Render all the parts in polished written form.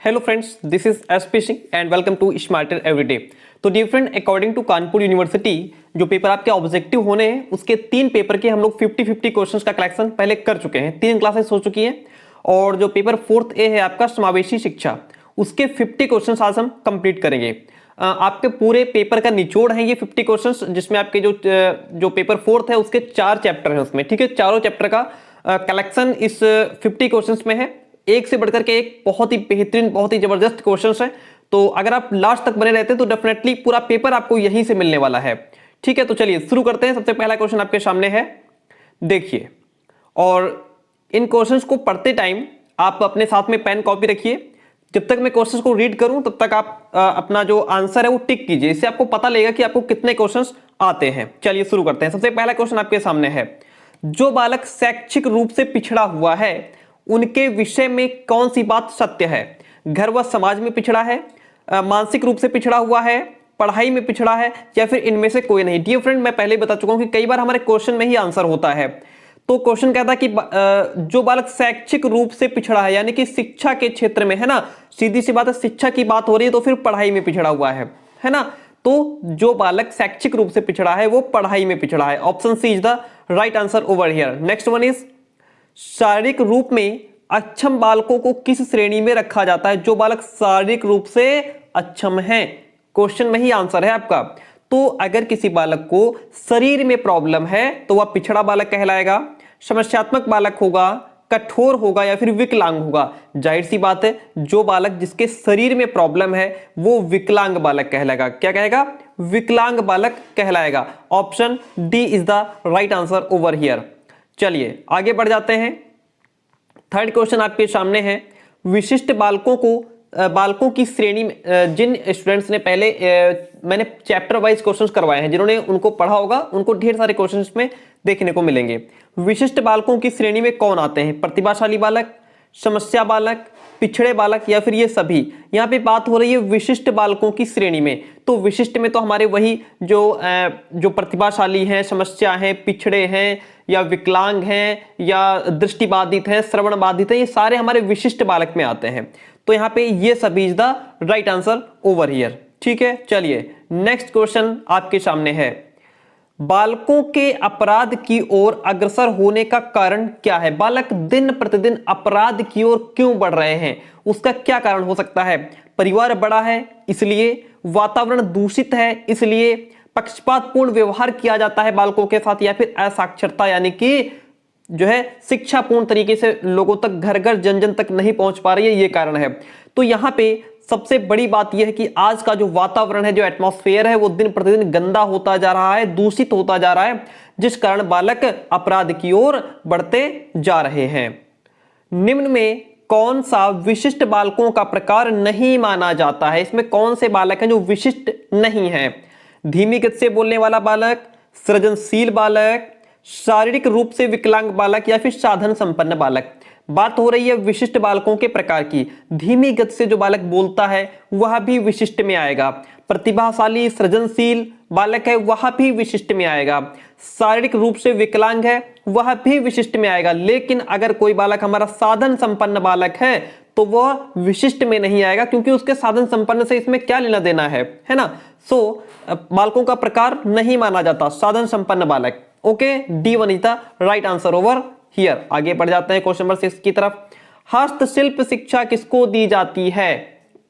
Hello friends, this is SP Singh and welcome to smarter everyday. तो dear friend, according to Kanpur university जो paper आपके objective होने हैं उसके 3 पेपर के हम लोग 50-50 क्वेश्चंस का कलेक्शन पहले कर चुके हैं। 3 क्लासेस हो चुकी हैं और जो पेपर 4th ए है आपका समावेशी शिक्षा, उसके 50 क्वेश्चंस आज हम कंप्लीट करेंगे। आपके पूरे पेपर का निचोड़ है ये 50 क्वेश्चंस, जिसमें आपके जो पेपर 4th है उसके 4 चैप्टर हैं उसमें। ठीक है, चारों चैप्टर का कलेक्शन इस 50 क्वेश्चंस में है। एक से बढ़कर के एक बहुत ही बेहतरीन, बहुत ही जबरदस्त क्वेश्चंस है। तो अगर आप लास्ट तक बने रहते हैं तो डेफिनेटली पूरा पेपर आपको यहीं से मिलने वाला है। ठीक है, तो चलिए शुरू करते हैं। सबसे पहला क्वेश्चन आपके सामने है, देखिए। और इन क्वेश्चंस को पढ़ते टाइम आप अपने साथ में पेन कॉपी रखिए। जब तक मैं क्वेश्चंस को रीड करूं तब तक आप अपना जो आंसर है वो टिक कीजिए। इससे आपको पता लगेगा कि आपको कितने क्वेश्चंस आते हैं। चलिए शुरू करते हैं। सबसे पहला क्वेश्चन आपके सामने है, जो बालक शैक्षिक रूप से पिछड़ा हुआ है उनके विषय में कौन सी बात सत्य है? घर व समाज में पिछड़ा है, मानसिक रूप से पिछड़ा हुआ है, पढ़ाई में पिछड़ा है, या फिर इनमें से कोई नहीं। डियर फ्रेंड, मैं पहले बता चुका हूं कि कई बार हमारे क्वेश्चन में ही आंसर होता है। तो क्वेश्चन कहता है कि जो बालक शैक्षिक रूप से पिछड़ा है, यानी कि शिक्षा के क्षेत्र में, है ना, सीधी सी बात है, शिक्षा की बात हो रही है तो फिर पढ़ाई में पिछड़ा हुआ है ना। तो जो बालक शैक्षिक रूप से पिछड़ा है वो पढ़ाई में पिछड़ा है। Option C is the right answer over here. Next one is, शारीरिक रूप में अक्षम बालकों को किस श्रेणी में रखा जाता है? जो बालक शारीरिक रूप से अक्षम है, क्वेश्चन में ही आंसर है आपका। तो अगर किसी बालक को शरीर में प्रॉब्लम है तो वह पिछड़ा बालक कहलाएगा, समस्यात्मक बालक होगा, कठोर होगा, या फिर विकलांग होगा। जाहिर सी बात है, जो बालक जिसके शरीर में प्रॉब्लम है वो विकलांग बालक कहलाएगा। क्या कहेगा? विकलांग बालक कहलाएगा। Option D is the right answer over here. चलिए आगे बढ़ जाते हैं। थर्ड क्वेश्चन आपके सामने है, विशिष्ट बालकों की श्रेणी में जिन स्टूडेंट्स ने पहले मैंने चैप्टर वाइज क्वेश्चंस करवाए हैं, जिन्होंने उनको पढ़ा होगा उनको ढेर सारे क्वेश्चंस में देखने को मिलेंगे। विशिष्ट बालकों की श्रेणी में कौन आते हैं? प्रतिभाशाली बालक, समस्या बालक, पिछड़े बालक, या फिर ये सभी? यहाँ पे बात हो रही है विशिष्ट बालकों की श्रेणी में। तो विशिष्ट में तो हमारे वही जो प्रतिभाशाली हैं, समस्या हैं, पिछड़े हैं, या विकलांग हैं, या दृष्टिबाधित हैं, श्रवण बाधित हैं, ये सारे हमारे विशिष्ट बालक में आते हैं। तो यहाँ पे ये सभी is the right answer over here. ठीक है, चलिए नेक्स्ट क्वेश्चन आपके सामने है, बालकों के अपराध की ओर अग्रसर होने का कारण क्या है? बालक दिन प्रतिदिन अपराध की ओर क्यों बढ़ रहे हैं? उसका क्या कारण हो सकता है? परिवार बड़ा है इसलिए, वातावरण दूषित है इसलिए, पक्षपातपूर्ण व्यवहार किया जाता है बालकों के साथ, या फिर असाक्षरता, यानी कि जो है शिक्षापूर्ण तरीके से लोगों तक, घर घर जन जन तक नहीं पहुंच पा रही है, ये कारण है। तो यहां पे सबसे बड़ी बात यह है कि आज का जो वातावरण है, जो एटमॉस्फेयर है, वो दिन प्रतिदिन गंदा होता जा रहा है, दूषित होता जा रहा है, जिस कारण बालक अपराध की ओर बढ़ते जा रहे हैं। निम्न में कौन सा विशिष्ट बालकों का प्रकार नहीं माना जाता है? इसमें कौन से बालक हैं जो विशिष्ट नहीं है? धीमी गति से बोलने वाला बालक, सृजनशील बालक, शारीरिक रूप से विकलांग बालक, या फिर साधन संपन्न बालक? बात हो रही है विशिष्ट बालकों के प्रकार की। धीमी गति से जो बालक बोलता है वह भी विशिष्ट में आएगा। प्रतिभाशाली सृजनशील बालक है वह भी विशिष्ट में आएगा। शारीरिक रूप से विकलांग है वह भी विशिष्ट में आएगा। लेकिन अगर कोई बालक हमारा साधन संपन्न बालक है तो वह विशिष्ट में नहीं आएगा, क्योंकि उसके साधन संपन्न से इसमें क्या लेना देना है ना। सो बालकों का प्रकार नहीं माना जाता साधन संपन्न बालक। Okay, D1 is the right answer over here. आगे बढ़ जाते हैं क्वेश्चन नंबर 6 की तरफ। हस्तशिल्प शिक्षा किसको दी जाती है?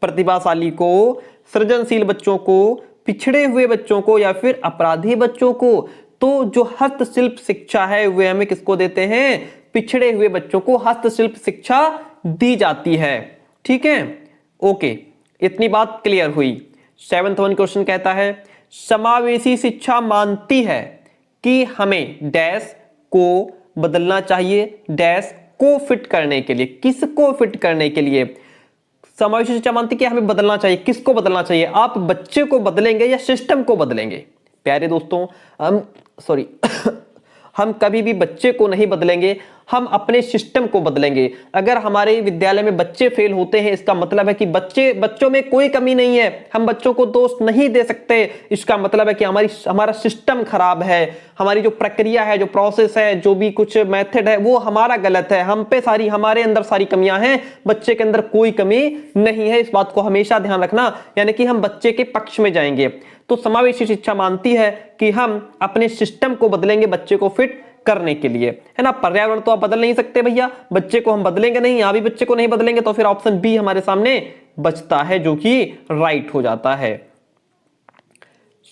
प्रतिभाशाली को, सृजनशील बच्चों को, पिछड़े हुए बच्चों को, या फिर अपराधी बच्चों को? तो जो हस्तशिल्प शिक्षा है वे हमें किसको देते हैं? पिछड़े हुए बच्चों को हस्तशिल्प शिक्षा दी जाती है। ठीक है, ओके, इतनी बात क्लियर हुई। 7th वन क्वेश्चन कहता है, समावेशी शिक्षा मानती है कि हमें डैश को बदलना चाहिए डैश को फिट करने के लिए। किसको फिट करने के लिए? समावेशी शिक्षा मानती है कि हमें बदलना चाहिए। किसको बदलना चाहिए? आप बच्चे को बदलेंगे या सिस्टम को बदलेंगे? प्यारे दोस्तों, हम कभी भी बच्चे को नहीं बदलेंगे, हम अपने सिस्टम को बदलेंगे। अगर हमारे विद्यालय में बच्चे फेल होते हैं, इसका मतलब है कि बच्चों में कोई कमी नहीं है, हम बच्चों को दोष नहीं दे सकते। इसका मतलब है कि हमारा सिस्टम खराब है, हमारी जो प्रक्रिया है, जो प्रोसेस है, जो भी कुछ मेथड है वो हमारा गलत है, हमारे अंदर सारी कमियां हैं, बच्चे के अंदर कोई कमी नहीं है। इस बात को हमेशा ध्यान रखना, यानी कि हम बच्चे के पक्ष में जाएंगे। तो समावेशी शिक्षा मानती है कि हम अपने सिस्टम को बदलेंगे बच्चे को फिट करने के लिए, है ना। पर्यावरण तो आप बदल नहीं सकते भैया, बच्चे को हम बदलेंगे नहीं, यहां भी बच्चे को नहीं बदलेंगे, तो फिर ऑप्शन बी हमारे सामने बचता है, जो कि राइट हो जाता है।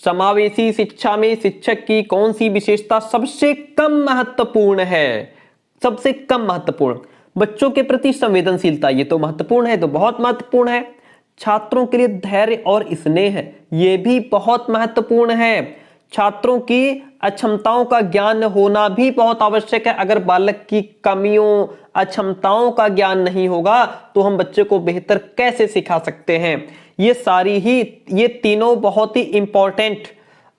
समावेशी शिक्षा में शिक्षक की कौन सी विशेषता सबसे कम महत्वपूर्ण है? सबसे कम महत्वपूर्ण, बच्चों के प्रति संवेदनशीलता, ये तो महत्वपूर्ण है, तो बहुत महत्वपूर्ण है। छात्रों के लिए धैर्य और स्नेह, ये भी बहुत महत्वपूर्ण है। छात्रों की अक्षमताओं का ज्ञान होना भी बहुत आवश्यक है। अगर बालक की कमियों, अक्षमताओं का ज्ञान नहीं होगा तो हम बच्चे को बेहतर कैसे सिखा सकते हैं? ये तीनों बहुत ही इंपॉर्टेंट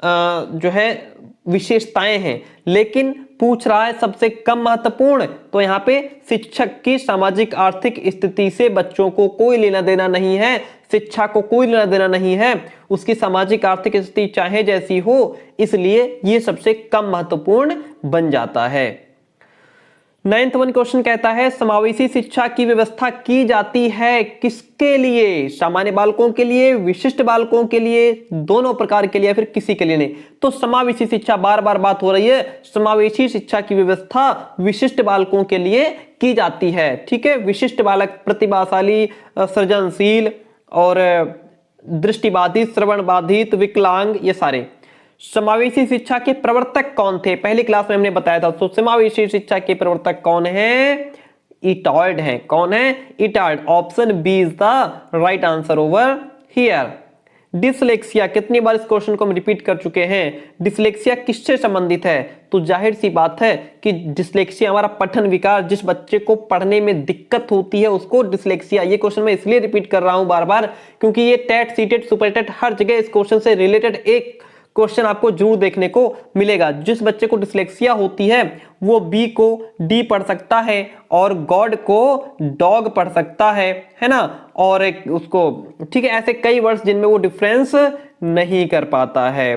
जो है विशेषताएं हैं, लेकिन पूछ रहा है सबसे कम महत्वपूर्ण, तो यहाँ पे शिक्षक की सामाजिक आर्थिक स्थिति से बच्चों को कोई लेना देना नहीं है, शिक्षा को कोई लेना देना नहीं है, उसकी सामाजिक आर्थिक स्थिति चाहे जैसी हो, इसलिए ये सबसे कम महत्वपूर्ण बन जाता है। 9th वन क्वेश्चन कहता है समावेशी शिक्षा की व्यवस्था की जाती है किसके लिए? सामान्य बालकों के लिए, विशिष्ट बालकों के लिए, दोनों प्रकार के लिए, या फिर किसी के लिए नहीं? तो समावेशी शिक्षा, बार बार बात हो रही है, समावेशी शिक्षा की व्यवस्था विशिष्ट बालकों के लिए की जाती है। ठीक है, विशिष्ट बालक प्रतिभाशाली, सृजनशील और दृष्टिबाधित, श्रवण बाधित, विकलांग, ये सारे। समावेशी शिक्षा के प्रवर्तक कौन थे? पहली क्लास में हमने बताया था। तो समावेशी शिक्षा के प्रवर्तक कौन है? इटॉर्ड है। कौन है? इटॉर्ड। Option B is the right answer over here. Dyslexia, कितनी बार इस क्वेश्चन को हम रिपीट कर चुके हैं। डिसलेक्सिया किससे संबंधित है? तो जाहिर सी बात है कि डिसलेक्सिया हमारा पठन विकार, जिस बच्चे को पढ़ने में दिक्कत होती है उसको डिसलेक्सिया। ये क्वेश्चन मैं इसलिए रिपीट कर रहा हूं बार बार क्योंकि ये टेट, सीटेट, सुपर टेट हर जगह इस क्वेश्चन से रिलेटेड एक क्वेश्चन आपको जरूर देखने को मिलेगा। जिस बच्चे को डिसलेक्सिया होती है वो बी को डी पढ़ सकता है और गॉड को डॉग पढ़ सकता है ना, और उसको, ठीक है, ऐसे कई वर्ड्स जिनमें वो डिफरेंस नहीं कर पाता है।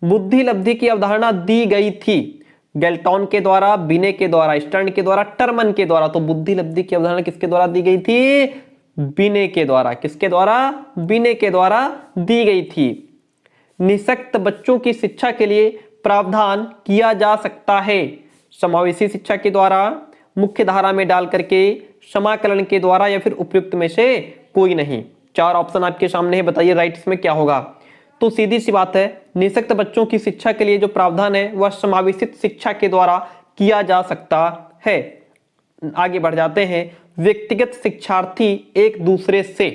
बुद्धि लब्धि की अवधारणा दी गई थी गेल्टॉन के द्वारा, बिने के द्वारा, स्टर्न के द्वारा, टर्मन के द्वारा। तो बुद्धि लब्धि की अवधारणा किसके द्वारा दी गई थी? बिने के द्वारा। किसके द्वारा? बिने के द्वारा दी गई थी। निःशक्त बच्चों की शिक्षा के लिए प्रावधान किया जा सकता है समावेशी शिक्षा के द्वारा, मुख्य धारा में डाल करके, समाकलन के द्वारा, या फिर उपयुक्त में से कोई नहीं। 4 ऑप्शन आपके सामने है, बताइए राइट इसमें क्या होगा? तो सीधी सी बात है, निःशक्त बच्चों की शिक्षा के लिए जो प्रावधान है वह समावेशित शिक्षा के द्वारा किया जा सकता है। आगे बढ़ जाते हैं। व्यक्तिगत शिक्षार्थी एक दूसरे से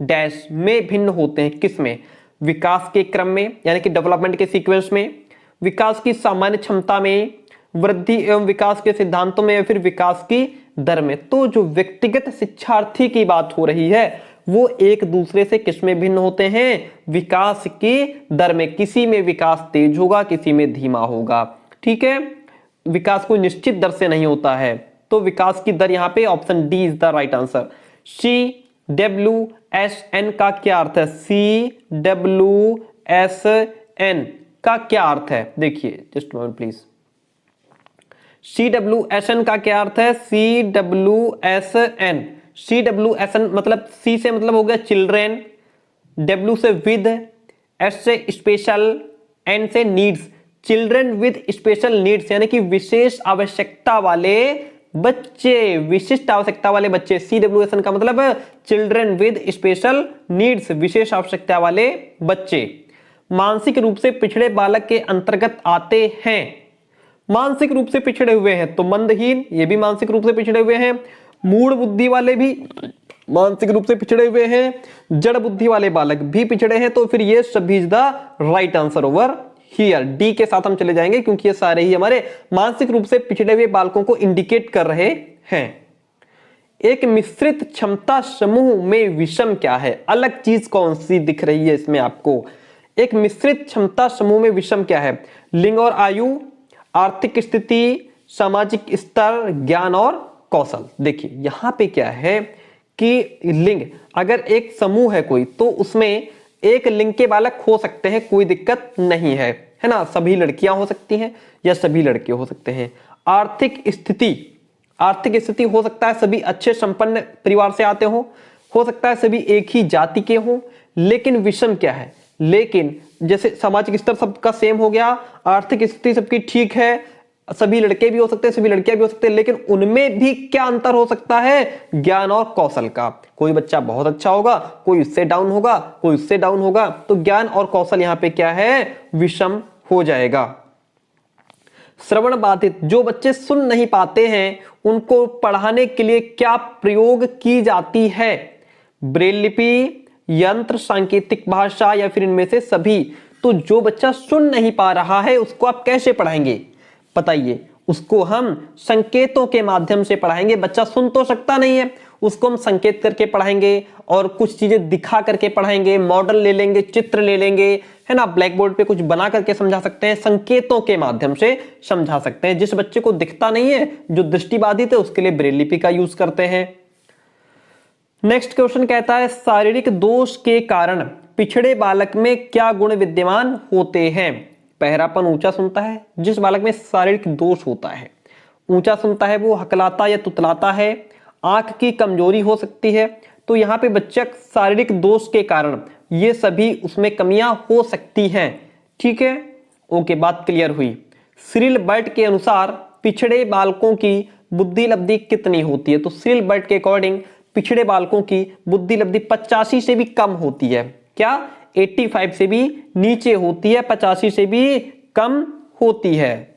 डैश में भिन्न होते हैं। किस में? विकास के क्रम में, यानी कि डेवलपमेंट के सीक्वेंस में, विकास की सामान्य क्षमता में, वृद्धि एवं विकास के सिद्धांतों में, या फिर विकास की दर में। तो जो व्यक्तिगत शिक्षार्थी की बात हो रही है वो एक दूसरे से किस में भिन्न होते हैं? विकास की दर में। किसी में विकास तेज होगा, किसी में धीमा होगा। ठीक है, विकास कोई निश्चित दर से नहीं होता है। तो विकास की दर यहाँ पे option D is the right answer. CWSN का क्या अर्थ है? CWSN का क्या अर्थ है? देखिए, जस्ट मोमेंट प्लीज। CWSN का क्या अर्थ है? CWSN मतलब C से मतलब हो गया चिल्ड्रेन, W से विद, S से स्पेशल, N से needs. Children with special needs यानी कि विशेष आवश्यकता वाले बच्चे, विशिष्ट आवश्यकता वाले बच्चे। CWSN का मतलब चिल्ड्रन विद स्पेशल नीड्स, विशेष आवश्यकता वाले बच्चे। मानसिक रूप से पिछड़े बालक के अंतर्गत आते हैं। मानसिक रूप से पिछड़े हुए हैं तो मंदहीन, ये भी मानसिक रूप से पिछड़े हुए हैं। मूढ़ बुद्धि वाले भी मानसिक रूप से पिछड़े हुए हैं। जड़ बुद्धि वाले बालक भी पिछड़े हैं। तो फिर ये सभी is the right answer over here. D के साथ हम चले जाएंगे क्योंकि ये सारे ही हमारे मानसिक रूप से पिछड़े हुए बालकों को इंडिकेट कर रहे हैं। एक मिश्रित क्षमता समूह में विषम क्या है? अलग चीज कौन सी दिख रही है इसमें आपको? एक मिश्रित क्षमता समूह में विषम क्या है? लिंग और आयु, आर्थिक स्थिति, सामाजिक स्तर, ज्ञान और कौशल। देखिए यहां पे क्या है कि लिंग, अगर एक समूह है कोई तो उसमें एक लिंग के बालक हो सकते हैं, कोई दिक्कत नहीं है ना। सभी लड़कियां हो सकती हैं या सभी लड़के हो सकते हैं। आर्थिक स्थिति हो सकता है सभी अच्छे संपन्न परिवार से आते हो सकता है सभी एक ही जाति के हों। लेकिन विषम क्या है, लेकिन जैसे सामाजिक स्तर सबका सेम हो गया, आर्थिक स्थिति सबकी ठीक है, सभी लड़के भी हो सकते हैं सभी लड़कियां भी हो सकते हैं, लेकिन उनमें भी क्या अंतर हो सकता है, ज्ञान और कौशल का। कोई बच्चा बहुत अच्छा होगा, कोई उससे डाउन होगा, कोई उससे डाउन होगा, तो ज्ञान और कौशल यहां पे क्या है, विषम हो जाएगा। श्रवण बाधित, जो बच्चे सुन नहीं पाते हैं उनको पढ़ाने के लिए क्या प्रयोग की जाती है, ब्रेल लिपि, यंत्र, सांकेतिक भाषा या फिर इनमें से सभी। तो जो बच्चा सुन नहीं पा रहा है उसको आप कैसे पढ़ाएंगे बताइए, उसको हम संकेतों के माध्यम से पढ़ाएंगे। बच्चा सुन तो सकता नहीं है, उसको हम संकेत करके पढ़ाएंगे और कुछ चीजें दिखा करके पढ़ाएंगे, मॉडल ले लेंगे, चित्र ले लेंगे, है ना, ब्लैक बोर्ड पे कुछ बना करके समझा सकते हैं, संकेतों के माध्यम से समझा सकते हैं। जिस बच्चे को दिखता नहीं है, जो दृष्टिबाधित है, उसके लिए ब्रेल लिपि का यूज करते हैं। नेक्स्ट क्वेश्चन कहता है शारीरिक दोष के कारण पिछड़े बालक में क्या गुण विद्यमान होते हैं। पहरापन, ऊंचा सुनता है। जिस बालक में शारीरिक दोष होता है, ऊंचा सुनता है, वो हकलाता या तुतलाता है। आंख की कमजोरी हो सकती है। तो यहाँ पे बच्चा शारीरिक दोष के कारण ये सभी उसमें कमियां हो सकती हैं। ठीक है, ओके, बात क्लियर हुई। सिरिल बर्ट के अनुसार पिछड़े बालकों की बुद्धि लब्धि कितनी होती है। तो सिरिल बर्ट के अकॉर्डिंग पिछड़े बालकों की बुद्धि लब्धि 85 से भी कम होती है। क्या, 85 से भी नीचे होती है, 85 से भी कम होती है।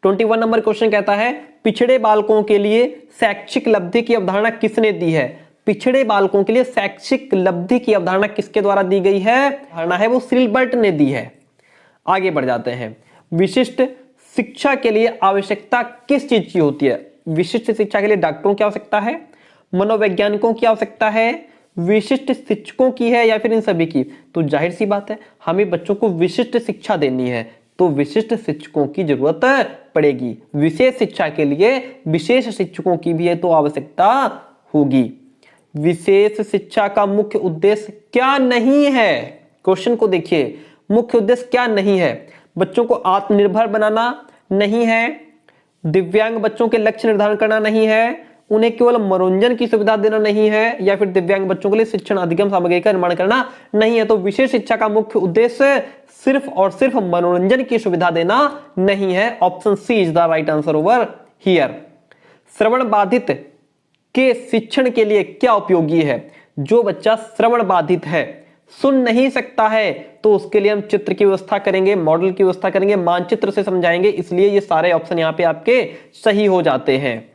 21 नंबर क्वेश्चन कहता है पिछड़े बालकों के लिए शैक्षिक लब्धि की अवधारणा किसने दी है। पिछड़े बालकों के लिए शैक्षिक लब्धि की अवधारणा किसके द्वारा दी गई है, धारणा है वो सिरिल बर्ट ने दी है। आगे बढ़ जाते हैं। विशिष्ट शिक्षा के लिए आवश्यकता किस चीज की होती है। विशिष्ट शिक्षा के लिए डॉक्टरों की आवश्यकता है, मनोवैज्ञानिकों की आवश्यकता है, विशिष्ट शिक्षकों की है या फिर इन सभी की। तो जाहिर सी बात है हमें बच्चों को विशिष्ट शिक्षा देनी है तो विशिष्ट शिक्षकों की जरूरत पड़ेगी। विशेष शिक्षा के लिए विशेष शिक्षकों की भी है तो आवश्यकता होगी। विशेष शिक्षा का मुख्य उद्देश्य क्या नहीं है, क्वेश्चन को देखिए, मुख्य उद्देश्य क्या नहीं है। बच्चों को आत्मनिर्भर बनाना नहीं है, दिव्यांग बच्चों के लक्ष्य निर्धारण करना नहीं है, उन्हें केवल मनोरंजन की सुविधा देना नहीं है, या फिर दिव्यांग बच्चों के लिए शिक्षण अधिगम सामग्री का निर्माण करना नहीं है। तो विशेष शिक्षा का मुख्य उद्देश्य सिर्फ और सिर्फ मनोरंजन की सुविधा देना नहीं है। Option C is the right answer over here. श्रवण बाधित के शिक्षण के लिए क्या उपयोगी है। जो बच्चा श्रवण बाधित है, सुन नहीं सकता है, तो उसके लिए हम चित्र की व्यवस्था करेंगे, मॉडल की व्यवस्था करेंगे, मानचित्र से समझाएंगे। इसलिए ये सारे ऑप्शन यहाँ पे आपके सही हो जाते हैं।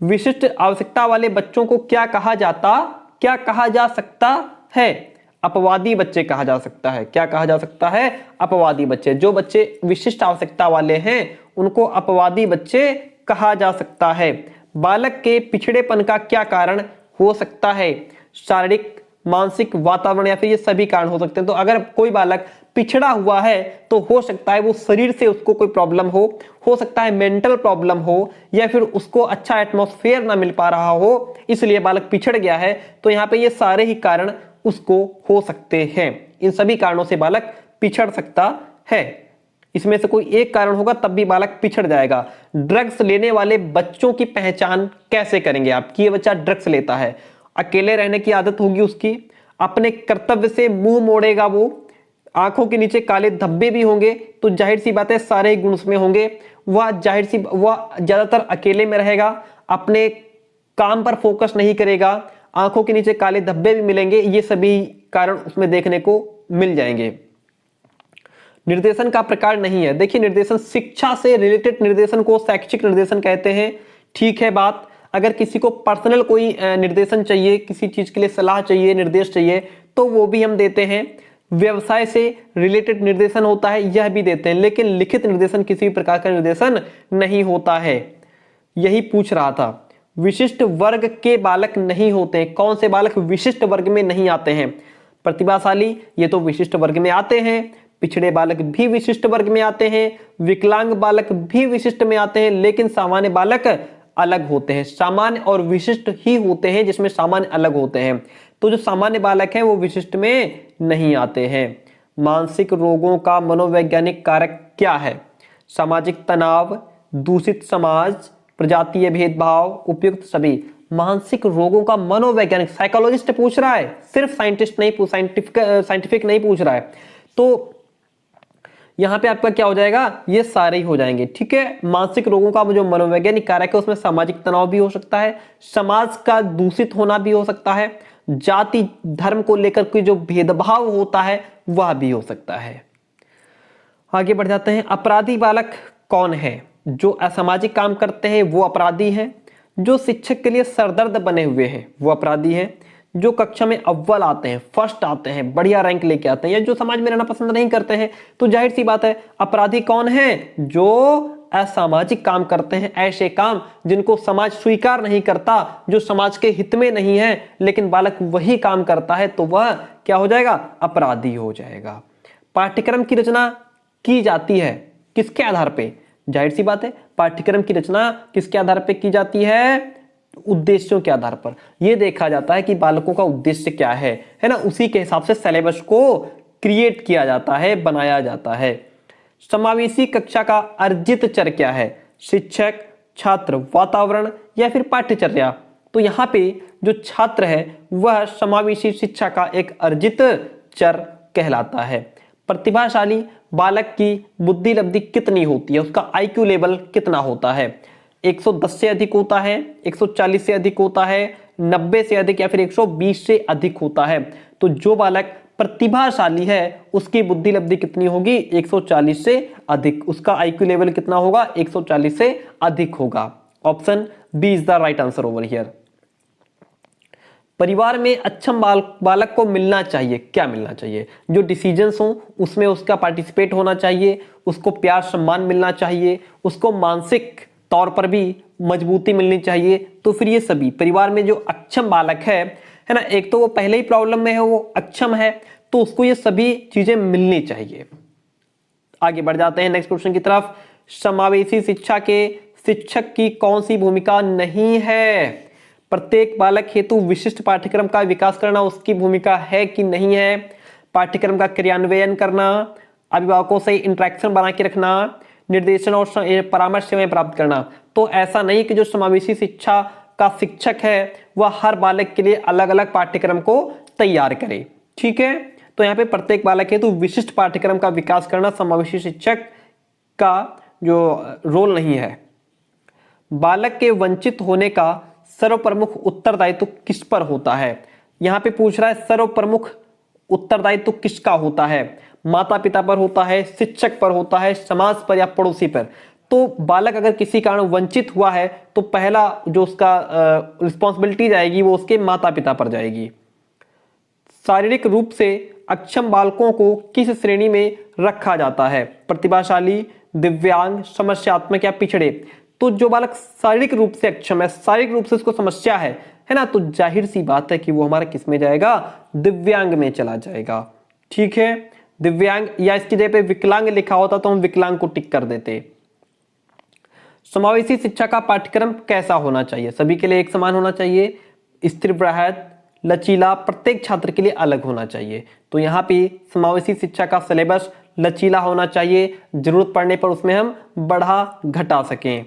विशिष्ट आवश्यकता वाले बच्चों को क्या कहा जा सकता है। अपवादी बच्चे कहा जा सकता है। क्या कहा जा सकता है, अपवादी बच्चे। जो बच्चे विशिष्ट आवश्यकता वाले हैं उनको अपवादी बच्चे कहा जा सकता है। बालक के पिछड़ेपन का क्या कारण हो सकता है। शारीरिक, मानसिक, वातावरण या फिर ये सभी कारण हो सकते हैं। तो अगर कोई बालक पिछड़ा हुआ है तो हो सकता है वो शरीर से उसको कोई प्रॉब्लम हो सकता है मेंटल प्रॉब्लम हो, या फिर उसको अच्छा एटमॉस्फेयर ना मिल पा रहा हो, इसलिए बालक पिछड़ गया है। तो यहाँ पे ये सारे ही कारण उसको हो सकते हैं। इन सभी कारणों से बालक पिछड़ सकता है। इसमें से कोई एक कारण होगा तब भी बालक पिछड़ जाएगा। ड्रग्स लेने वाले बच्चों की पहचान कैसे करेंगे आप कि ये बच्चा ड्रग्स लेता है। अकेले रहने की आदत होगी उसकी, अपने कर्तव्य से मुंह मोड़ेगा वो, आंखों के नीचे काले धब्बे भी होंगे, तो जाहिर सी बात है सारे ही गुण उसमें होंगे। वह ज्यादातर अकेले में रहेगा, अपने काम पर फोकस नहीं करेगा, आंखों के नीचे काले धब्बे भी मिलेंगे। ये सभी कारण उसमें देखने को मिल जाएंगे। निर्देशन का प्रकार नहीं है। देखिए निर्देशन, शिक्षा से रिलेटेड निर्देशन को शैक्षिक निर्देशन कहते हैं। ठीक है बात। अगर किसी को पर्सनल कोई निर्देशन चाहिए, किसी चीज के लिए सलाह चाहिए, निर्देश चाहिए, तो वो भी हम देते हैं। व्यवसाय से रिलेटेड निर्देशन होता है, यह भी देते हैं। लेकिन लिखित निर्देशन किसी भी प्रकार का निर्देशन नहीं होता है। यही पूछ रहा था। विशिष्ट वर्ग के बालक नहीं होते। कौन से बालक विशिष्ट वर्ग में नहीं आते हैं। प्रतिभाशाली, ये तो विशिष्ट वर्ग में आते हैं। पिछड़े बालक भी विशिष्ट वर्ग में आते हैं, विकलांग बालक भी विशिष्ट में आते हैं, लेकिन सामान्य बालक अलग होते हैं। सामान्य और विशिष्ट ही होते हैं जिसमें सामान्य अलग होते हैं। तो जो सामान्य बालक हैं वो विशिष्ट में नहीं आते हैं। मानसिक रोगों का मनोवैज्ञानिक कारक क्या है? सामाजिक तनाव, दूषित समाज, प्रजातीय भेदभाव, उपयुक्त सभी। मानसिक रोगों का मनोवैज्ञानिक, साइकोलॉजिस्ट पूछ रहा है, सिर्फ साइंटिस्ट नहीं, साइंटिफिक नहीं पूछ रहा है। तो यहां पे आपका क्या हो जाएगा, ये सारे ही हो जाएंगे। ठीक है, मानसिक रोगों का जो मनोवैज्ञानिक कारक है उसमें सामाजिक तनाव भी हो सकता है, समाज का दूषित होना भी हो सकता है, जाति धर्म को लेकर कोई जो भेदभाव होता है वह भी हो सकता है। आगे बढ़ जाते हैं। अपराधी बालक कौन है? जो असामाजिक काम करते हैं वो अपराधी हैं, जो शिक्षक के लिए सरदर्द बने हुए हैं वो अपराधी हैं, जो कक्षा में अव्वल आते हैं, फर्स्ट आते हैं, बढ़िया रैंक लेके आते हैं, या जो समाज में रहना पसंद नहीं करते हैं। तो जाहिर सी बात है अपराधी कौन है? जो असामाजिक काम करते हैं, ऐसे काम जिनको समाज स्वीकार नहीं करता, जो समाज के हित में नहीं है, लेकिन बालक वही काम करता है, तो वह क्या हो जाएगा? अपराधी हो जाएगा। पाठ्यक्रम की रचना की जाती है किसके आधार पे? जाहिर सी बात है पाठ्यक्रम की रचना किसके आधार पे की जाती है? उद्देश्यों के आधार पर। यह देखा जाता है कि बालकों का उद्देश्य क्या है ना, उसी के हिसाब से सिलेबस को क्रिएट किया जाता है, बनाया जाता है। समावेशी कक्षा का अर्जित चर क्या है? शिक्षक, छात्र, वातावरण या फिर पाठ्यचर्या। तो यहाँ पे जो छात्र है वह समावेशी शिक्षा का एक अर्जित चर कहलाता है। प्रतिभाशाली बालक की बुद्धि लब्धि कितनी होती है? उसका आईक्यू लेवल कितना होता है? 110 से अधिक होता है, 140 से अधिक होता है, 90 से अधिक या फिर 120 से अधिक होता है। तो जो बालक प्रतिभाशाली है उसकी बुद्धि लब्धि कितनी होगी? 140 से अधिक। उसका आईक्यू लेवल कितना होगा? 140 से अधिक होगा। Option B is the right answer over here. परिवार में अक्षम बालक को मिलना चाहिए, क्या मिलना चाहिए? जो डिसीजंस हो उसमें उसका पार्टिसिपेट होना चाहिए, उसको प्यार सम्मान मिलना चाहिए, उसको मानसिक तौर पर भी मजबूती मिलनी चाहिए। तो फिर ये सभी परिवार में जो अक्षम बालक है ना, एक तो वो पहले ही प्रॉब्लम में है, वो अक्षम है, तो उसको ये सभी चीजें मिलनी चाहिए। आगे बढ़ जाते हैं नेक्स्ट क्वेश्चन की तरफ। समावेशी शिक्षा के शिक्षक की कौन सी भूमिका नहीं है? प्रत्येक बालक हेतु विशिष्ट पाठ्यक्रम का विकास करना उसकी भूमिका है कि नहीं है? पाठ्यक्रम का क्रियान्वयन करना, अभिभावकों से इंटरेक्शन बना के रखना, निर्देशन और परामर्श सेवाएं प्राप्त करना। तो ऐसा नहीं कि जो समावेशी शिक्षा का शिक्षक है वह हर बालक के लिए अलग अलग पाठ्यक्रम को तैयार करे। ठीक है, तो यहाँ पे प्रत्येक बालक हेतु विशिष्ट पाठ्यक्रम का विकास करना समावेशी शिक्षक का जो रोल नहीं है। बालक के वंचित होने का सर्वप्रमुख उत्तरदायित्व किस पर होता है? यहाँ पे पूछ रहा है सर्वप्रमुख उत्तरदायित्व किसका होता है? माता पिता पर होता है, शिक्षक पर होता है, समाज पर या पड़ोसी पर? तो बालक अगर किसी कारण वंचित हुआ है तो पहला जो उसका रिस्पॉन्सिबिलिटी जाएगी वो उसके माता पिता पर जाएगी। शारीरिक रूप से अक्षम बालकों को किस श्रेणी में रखा जाता है? प्रतिभाशाली, दिव्यांग, समस्यात्मक या पिछड़े? तो जो बालक शारीरिक रूप से अक्षम है, शारीरिक रूप से उसको समस्या है ना, तो जाहिर सी बात है कि वो हमारा किस में जाएगा? दिव्यांग में चला जाएगा। ठीक है, दिव्यांग, या इसकी जगह पे विकलांग लिखा होता तो हम विकलांग को टिक कर देते। समावेशी शिक्षा का पाठ्यक्रम कैसा होना चाहिए? सभी के लिए एक समान होना चाहिए, स्थिर बृहद, लचीला, प्रत्येक छात्र के लिए अलग होना चाहिए। तो यहाँ पे समावेशी शिक्षा का सिलेबस लचीला होना चाहिए, जरूरत पड़ने पर उसमें हम बढ़ा घटा सकें।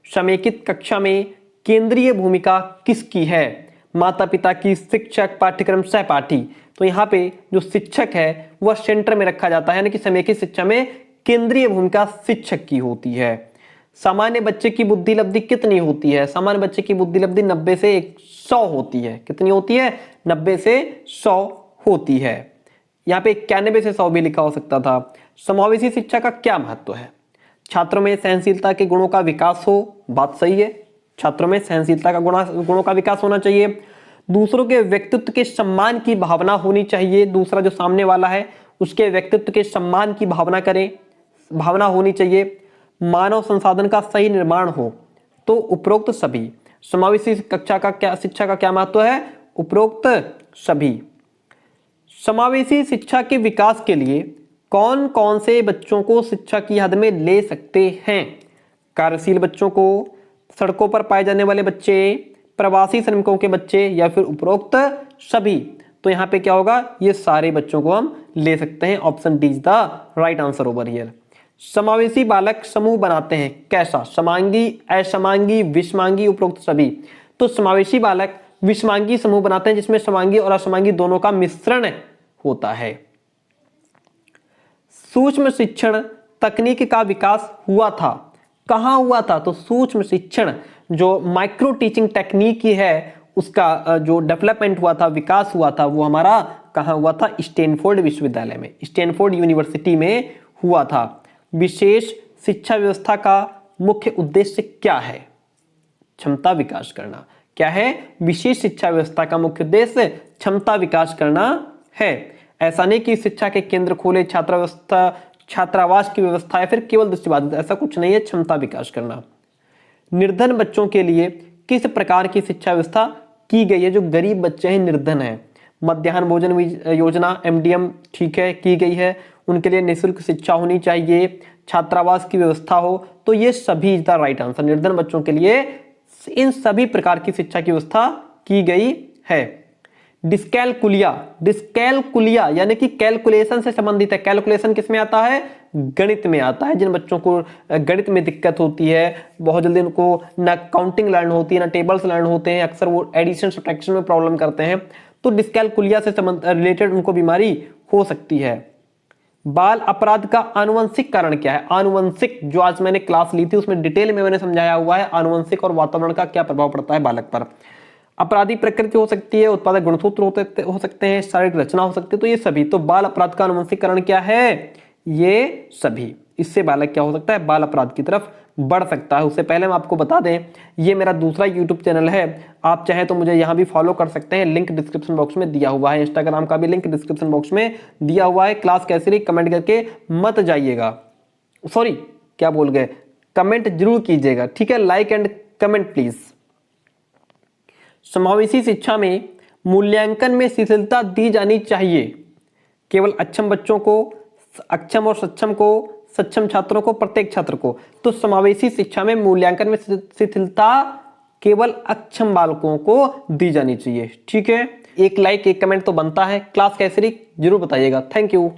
समेकित कक्षा में केंद्रीय भूमिका किसकी है? माता पिता की, शिक्षक, पाठ्यक्रम सहपाठी? तो यहाँ पे जो शिक्षक है वह सेंटर में रखा जाता है, यानी कि समेकित शिक्षा में केंद्रीय भूमिका शिक्षक की होती है। सामान्य बच्चे की बुद्धि लब्धि कितनी होती है? सामान्य बच्चे की बुद्धि लब्धि 90 से 100 होती है। कितनी होती है? 90 से 100 होती है। यहाँ पे 91 से 100 भी लिखा हो सकता था। समावेशी शिक्षा का क्या महत्व है? छात्रों में सहनशीलता के गुणों का विकास हो, बात सही है, छात्रों में सहनशीलता का गुणों का विकास होना चाहिए। दूसरों के व्यक्तित्व के सम्मान की भावना होनी चाहिए, दूसरा जो सामने वाला है उसके व्यक्तित्व के सम्मान की भावना होनी चाहिए। मानव संसाधन का सही निर्माण हो। तो उपरोक्त सभी। समावेशी शिक्षा का क्या महत्व है? उपरोक्त सभी। समावेशी शिक्षा के विकास के लिए कौन कौन से बच्चों को शिक्षा की हद में ले सकते हैं? कार्यशील बच्चों को, सड़कों पर पाए जाने वाले बच्चे, प्रवासी श्रमिकों के बच्चे, या फिर उपरोक्त सभी। तो यहाँ पे क्या होगा, ये सारे बच्चों को हम ले सकते हैं। Option D is the right answer over here. समावेशी बालक समूह बनाते हैं, कैसा? समांगी, असमांगी, विषमांगी, उपरोक्त सभी। तो समावेशी बालक विषमांगी समूह बनाते हैं जिसमें समांगी और असमांगी दोनों का मिश्रण होता है। सूक्ष्म शिक्षण तकनीक का विकास हुआ था, कहां हुआ था? तो सूक्ष्म शिक्षण जो माइक्रो टीचिंग टेक्निक है उसका जो डेवलपमेंट हुआ था, विकास हुआ था, वो हमारा कहां हुआ था? स्टैनफोर्ड विश्वविद्यालय में, स्टैनफोर्ड यूनिवर्सिटी में हुआ था। विशेष शिक्षा व्यवस्था का मुख्य उद्देश्य क्या है? क्षमता विकास करना। क्या है? विशेष शिक्षा व्यवस्था का मुख्य उद्देश्य क्षमता विकास करना है। ऐसा नहीं कि शिक्षा के केंद्र खोले, छात्रावास की व्यवस्था या फिर केवल दृष्टिबाधित, ऐसा कुछ नहीं है, क्षमता विकास करना। निर्धन बच्चों के लिए किस प्रकार की शिक्षा व्यवस्था की गई है? जो गरीब बच्चे हैं, निर्धन है, मध्याह्न भोजन योजना MDM ठीक है की गई है, उनके लिए निःशुल्क शिक्षा होनी चाहिए, छात्रावास की व्यवस्था हो। तो ये सभी इज द राइट आंसर। निर्धन बच्चों के लिए इन सभी प्रकार की शिक्षा की व्यवस्था की गई है। डिस्कैलकुलिया, डिस्कैलकुलिया यानी कि कैलकुलेशन से संबंधित है। कैलकुलेशन किसमें आता है? गणित में आता है। जिन बच्चों को गणित में दिक्कत होती है, बहुत जल्दी उनको ना काउंटिंग लर्न होती है, ना टेबल्स लर्न होते हैं, अक्सर वो एडिशन सब्ट्रैक्शन में प्रॉब्लम करते हैं, तो डिस्कैलकुलिया से रिलेटेड उनको बीमारी हो सकती है। बाल अपराध का आनुवंशिक कारण क्या है? आनुवंशिक, जो आज मैंने क्लास ली थी उसमें डिटेल में मैंने समझाया हुआ है, आनुवंशिक और वातावरण का क्या प्रभाव पड़ता है बालक पर। अपराधी प्रकृति हो सकती है, उत्पादक गुणसूत्र हो सकते हैं, शारीरिक रचना हो सकती है, तो ये सभी। तो बाल अपराध का आनुवंशिक कारण क्या है? ये सभी। इससे बालक क्या हो सकता है? बाल अपराध की तरफ बढ़ सकता है। उससे पहले हम आपको बता दें, ये मेरा दूसरा यूट्यूब चैनल है, आप चाहें तो मुझे यहाँ भी फॉलो कर सकते हैं, लिंक डिस्क्रिप्शन बॉक्स में दिया हुआ है। इंस्टाग्राम का भी लिंक डिस्क्रिप्शन बॉक्स में दिया हुआ है। क्लास कैसी रही कमेंट करके मत जाइएगा, सॉरी क्या बोल गए, कमेंट जरूर कीजिएगा, ठीक है? Like and comment please. समावेशी शिक्षा में मूल्यांकन में शिथिलता दी जानी चाहिए। केवल अक्षम बच्चों को, अक्षम और सक्षम को, सक्षम छात्रों को, प्रत्येक छात्र को। तो समावेशी शिक्षा में मूल्यांकन में शिथिलता केवल अक्षम बालकों को दी जानी चाहिए, ठीक है? एक लाइक एक कमेंट तो बनता है। क्लास कैसी रही जरूर बताइएगा। Thank you.